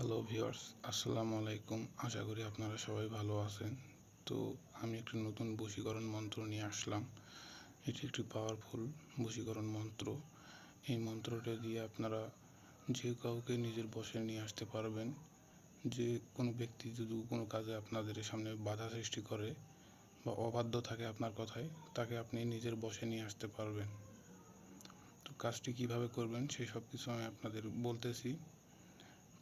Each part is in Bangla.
হ্যালো ভিউয়ার্স, আসসালামু আলাইকুম। আশা করি আপনারা সবাই ভালো আছেন। তো আমি একটি নতুন বশীকরণ মন্ত্র নিয়ে আসলাম। এটি একটি পাওয়ারফুল বশীকরণ মন্ত্র। এই মন্ত্রটা দিয়ে আপনারা যে কাউকে নিজের বশে নিয়ে আসতে পারবেন। যে কোনো ব্যক্তি যদি কোনো কাজে আপনাদের সামনে বাধা সৃষ্টি করে বা অবাধ্য থাকে আপনার কথায়, তাকে আপনি নিজের বশে নিয়ে আসতে পারবেন। তো কাজটি কিভাবে করবেন সেই সব কিছু আমি আপনাদের বলতেছি।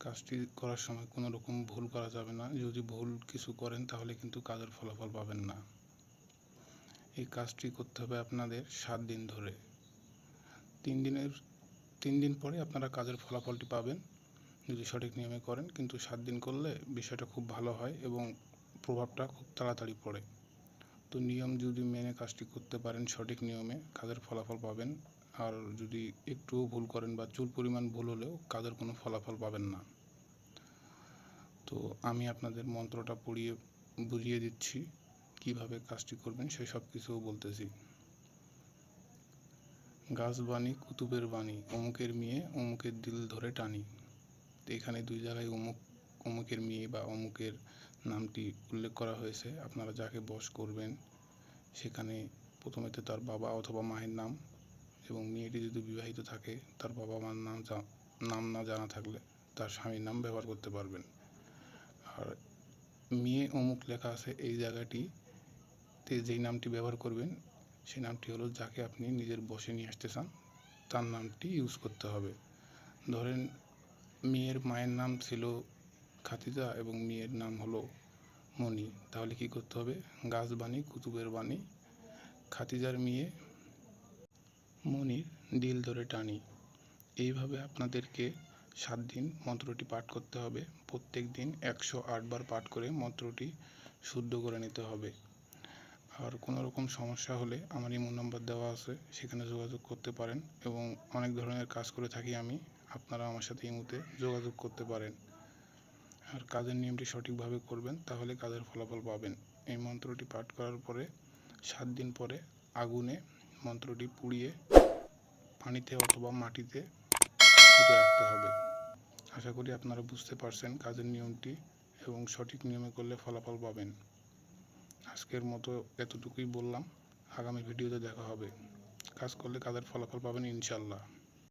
কাজটি করার সময় কোনো রকম ভুল করা যাবে না। যদি ভুল কিছু করেন তাহলে কিন্তু কাজের ফলাফল পাবেন না। এই কাজটি করতে হবে আপনাদের 7 দিন ধরে। 3 দিন পরে আপনারা কাজের ফলাফলটি পাবেন যদি সঠিক নিয়মে করেন, কিন্তু 7 দিন করলে বিষয়টা খুব ভালো হয় এবং প্রভাবটা খুব তাড়াতাড়ি পড়ে। তো নিয়ম যদি মেনে কাজটি করতে পারেন সঠিক নিয়মে, কাজের ফলাফল পাবেন। আর যদি একটুও ভুল করেন বা চুল পরিমাণ ভুল হলেও কাজের কোনো ফলাফল পাবেন না। তো আমি আপনাদের মন্ত্রটা পড়িয়ে বুঝিয়ে দিচ্ছি কিভাবে কাজটি করবেন, সেই সব কিছুও বলতেছি। গাছ বাণী কুতুবের বাণী, অমুকের মেয়ে অমুকের দিল ধরে টানি। এখানে 2 জায়গায় অমুকের মেয়ে বা অমুকের নামটি উল্লেখ করা হয়েছে। আপনারা যাকে বশ করবেন সেখানে প্রথমেতে তার বাবা অথবা মায়ের নাম, এবং মেয়েটি যদি বিবাহিত থাকে তার বাবা মার নাম না জানা থাকলে তার স্বামীর নাম ব্যবহার করতে পারবেন। আর মেয়ে অমুক লেখা আছে এই জায়গাটিতে যেই নামটি ব্যবহার করবেন সেই নামটি হলো যাকে আপনি নিজের বশে নিয়ে আসতে চান তার নামটি ইউজ করতে হবে। ধরেন মেয়ের মায়ের নাম ছিল খাদিজা এবং মেয়ের নাম হলো মণি, তাহলে কি করতে হবে? গাছ বাণী কুতুবের বাণী, খাদিজার মেয়ে মণির দিল ধরে টানি। এইভাবে আপনাদেরকে 7 দিন মন্ত্রটি পাঠ করতে হবে। প্রত্যেক দিন 108 বার পাঠ করে মন্ত্রটি শুদ্ধ করে নিতে হবে। আর কোনো রকম সমস্যা হলে আমার ইমো নাম্বার দেওয়া আছে, সেখানে যোগাযোগ করতে পারেন। এবং অনেক ধরনের কাজ করে থাকি আমি, আপনারা আমার সাথে ইমোতে যোগাযোগ করতে পারেন। আর কাজের নিয়মটি সঠিকভাবে করবেন, তাহলে কাজের ফলাফল পাবেন। এই মন্ত্রটি পাঠ করার পরে 7 দিন পরে আগুনে মন্ত্রটি পুড়িয়ে পানিতে অথবা মাটিতে পুঁতে রাখতে হবে। আশা করি আপনারা বুঝতে পারছেন কাজের নিয়মটি, এবং সঠিক নিয়মে করলে ফলাফল পাবেন। আজকের মতো এতটুকুই বললাম। আগামী ভিডিওতে দেখা হবে। কাজ করলে কাজের ফলাফল পাবেন ইনশাল্লাহ।